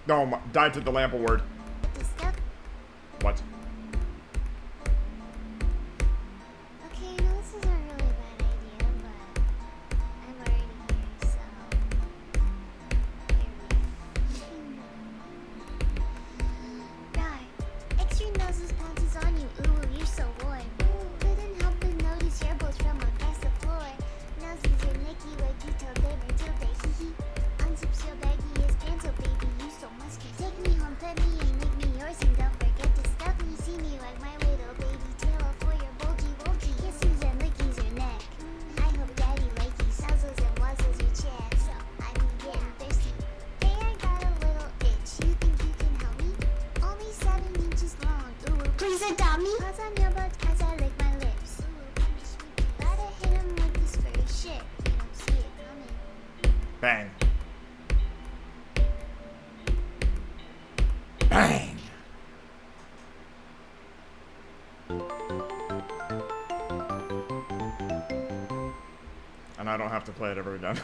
No, died to the lamp award. What? Okay, no, this is a really bad idea, but I'm already here, so here we go. Right. Extreme noses pounces on you. Ooh, you're so warm. Couldn't help but notice your both from across the floor. Noses are Nicky like you told them until they hee hee. Unzips your baggiest pants, oh baby, you so musky. Take me home, pet me, and make me yours, and don't forget to stuff me. See me like my little baby tail for your bulgy bulgy. Kisses and lickies your neck. I hope daddy likey suzzles and wuzzles your chest. So I'm getting thirsty. Hey, I got a little itch. You think you can help me? Only 7 inches long. Ooh, please adopt me. Paws on your butt as I lick my lips. Ooh, punish me. Gotta hit him with this furry shit. You don't see it coming. Bang. Bang! And I don't have to play it ever again.